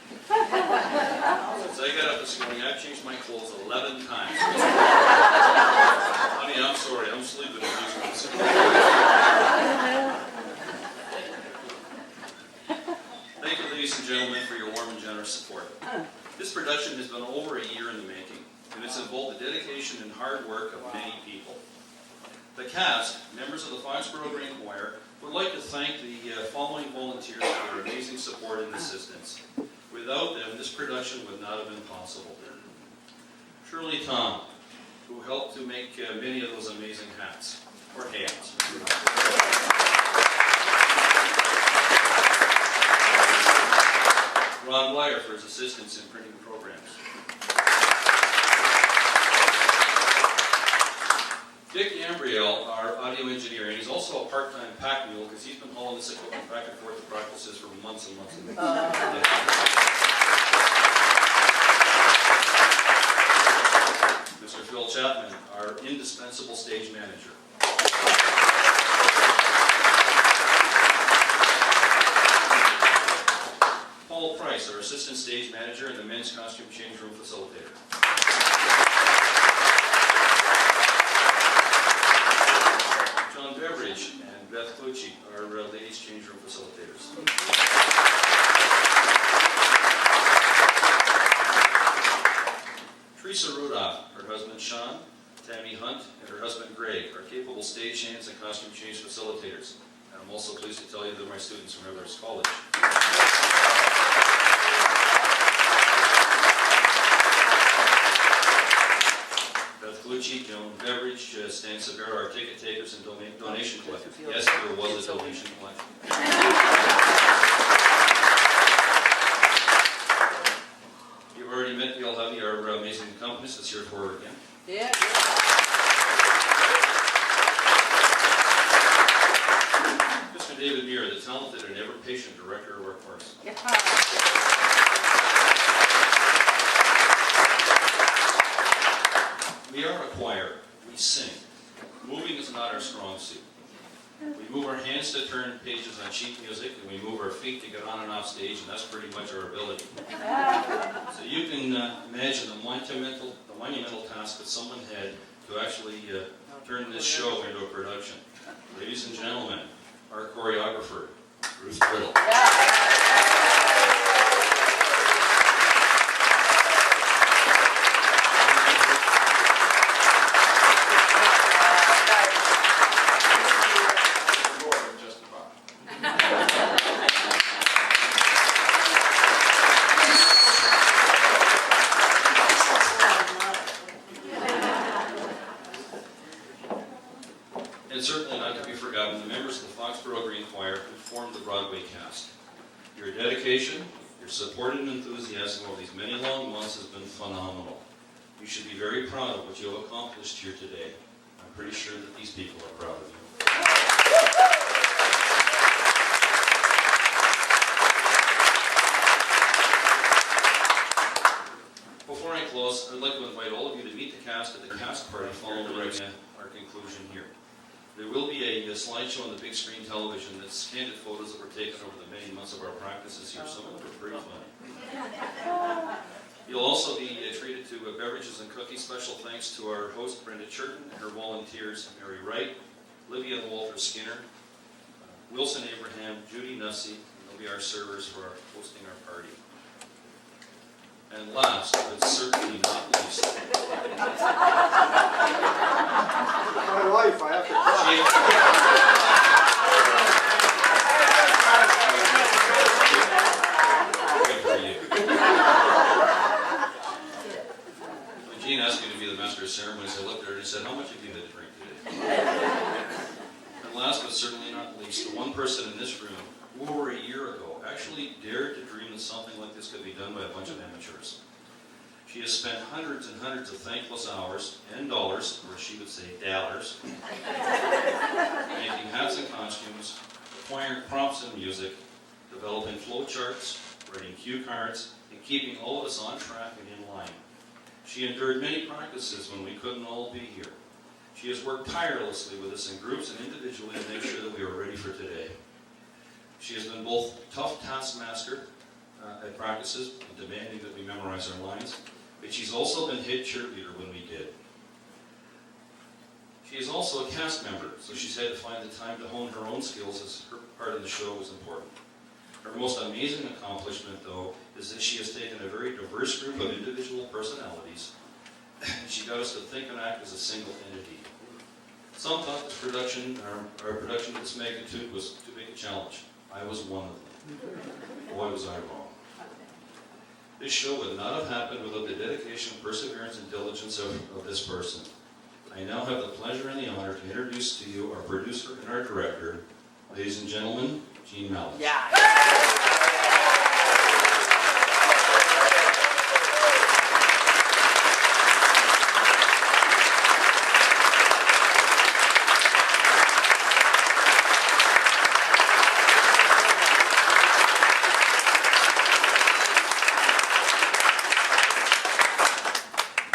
Since I got up this morning, I've changed my clothes 11 times. Honey, I'm sorry, I'm sleeping in these ones. Thank you, ladies and gentlemen, for your warm and generous support. This production has been over a year in the making, and it's involved the dedication and hard work of many people. The cast, members of the Foxboro Green Choir, would like to thank the following volunteers for their amazing support and assistance. Without them, this production would not have been possible. Shirley Tom, who helped to make many of those amazing hats, or hats. Ron Blyer for his assistance in printing programs. Dick Ambriel, our audio engineer, and he's also a part-time pack mule because he's been hauling this equipment back and forth to practices for months and months and months. Mr. Phil Chapman, our indispensable stage manager. Paul Price, our assistant stage manager and the men's costume change room facilitator. John Beveridge and Beth Clucci, our ladies change room facilitators. Teresa Rudolph, her husband Sean, Tammy Hunt, and her husband Greg are capable stage hands and costume change facilitators. And I'm also pleased to tell you they're my students from Rivers College. Beth Clucci, Joan Beveridge, Stan Severa, our ticket takers and donation collectors. Yes, there was a donation collector. You've already met Bill Hovey, our amazing accompanist that's here for her again. Yeah. Mr. David Muir, the talented and ever-patient director of our course. Yeah. We are a choir. We sing. Moving is not our strong suit. We move our hands to turn pages on sheet music, and we move our feet to get on and off stage, and that's pretty much our ability. So you can imagine the monumental task that someone had to actually turn this show into a production. Ladies and gentlemen, our choreographer, Ruth Brittle. And certainly not to be forgotten, the members of the Foxboro Green Choir who formed the Broadway cast. Your dedication, your support and enthusiasm over these many long months has been phenomenal. You should be very proud of what you have accomplished here today. I'm pretty sure that these people are proud of you. Before I close, I'd like to invite all of you to meet the cast at the cast party following our conclusion here. There will be a slideshow on the big screen television that's candid photos that were taken over the many months of our practices here. Some of them are pretty funny. You'll also be treated to beverages and cookies. Special thanks to our host, Brenda Churton, and her volunteers, Mary Wright, Livia and Walter Skinner, Wilson Abraham, Judy Nussey, and they'll be our servers for hosting our party. And last, but certainly not least, My wife, I have to. Good for you. When Jean asked me to be the master of ceremonies, I looked at her and said, "How much have you had to drink today?" And last but certainly not least, the one person in this room who over a year ago actually dared to dream that something like this could be done by a bunch of amateurs. She has spent hundreds and hundreds of thankless hours and dollars, or she would say dollars, making hats and costumes, acquiring prompts and music, developing flow charts, writing cue cards, and keeping all of us on track and in line. She endured many practices when we couldn't all be here. She has worked tirelessly with us in groups and individually to make sure that we are ready for today. She has been both tough taskmaster, at practices, demanding that we memorize our lines, but she's also been head cheerleader when we did. She is also a cast member, so she's had to find the time to hone her own skills as her part of the show was important. Her most amazing accomplishment, though, is that she has taken a very diverse group of individual personalities and she got us to think and act as a single entity. Some thought this production, our production of this magnitude was too big a challenge. I was one of them. Boy, was I wrong. This show would not have happened without the dedication, perseverance, and diligence of this person. I now have the pleasure and the honor to introduce to you our producer and our director, ladies and gentlemen, Jean Mallett. Yeah.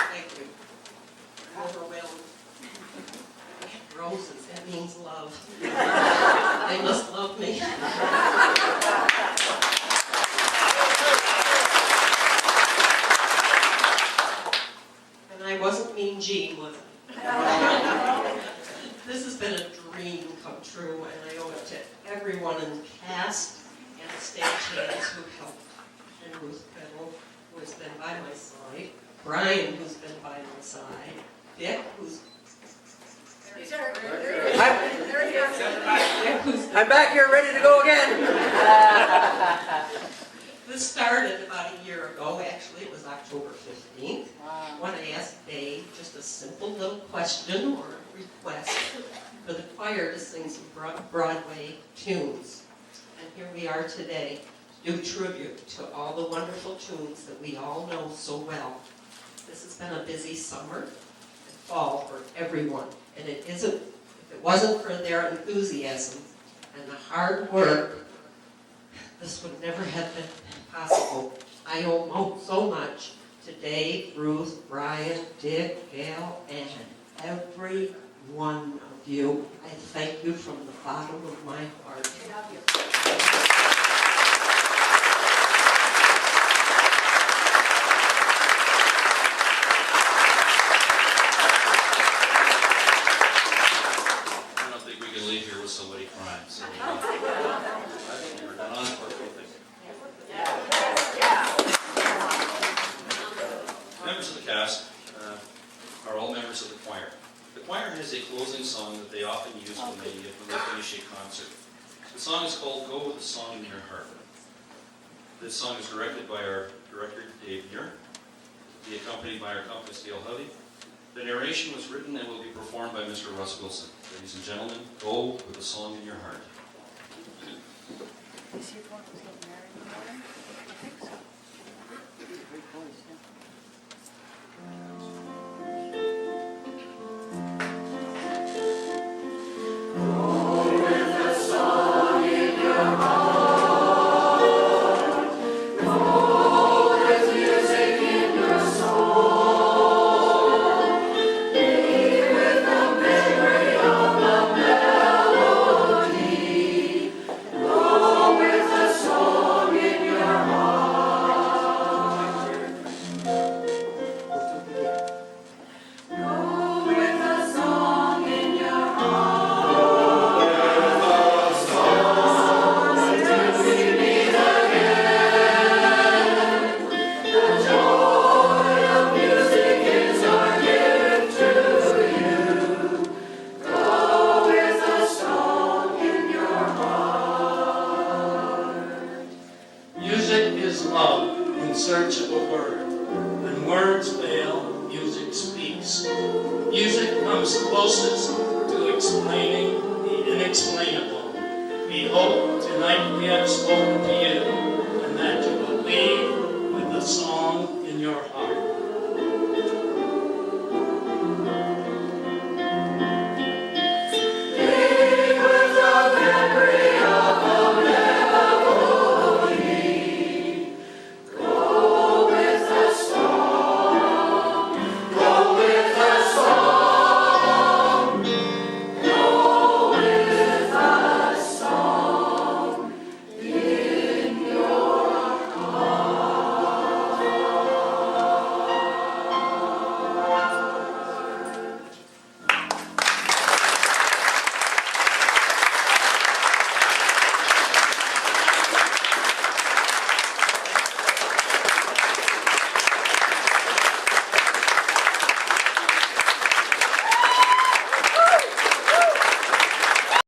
Thank you. Overwhelmed. Roses, that means love. They must love me. And I wasn't Mean Jean, was I? This has been a dream come true, and I owe it to everyone in the cast and the stagehands who helped. And Ruth Peddle, who has been by my side. Brian, who's been by my side. Dick, who's I'm back here ready to go again. This started about a year ago. Actually, it was October 15th. When I asked Dave just a simple little question or request for the choir to sing some Broadway tunes. And here we are today to do tribute to all the wonderful tunes that we all know so well. This has been a busy summer and fall for everyone. And if it wasn't for their enthusiasm and the hard work, this would never have been possible. I owe so much to Dave, Ruth, Brian, Dick, Gail, and every one of you. I thank you from the bottom of my heart. I don't think we can leave here with somebody crying, so I think we're done on for Members of the cast are all members of the choir. The choir has a closing song that they often use when they finish a concert. The song is called Go With the Song in Your Heart. This song is directed by our director, Dave Muir. It will be accompanied by our accompanist, Gail Hovey. The narration was written and will be performed by Mr. Russ Wilson. Ladies and gentlemen, Go With the Song in Your Heart. Is your daughter getting married? I think so. Great voice, yeah. Music is love in search of a word. When words fail, music speaks. Music comes closest to explaining the inexplainable. We hope tonight we have spoken to you and that you will leave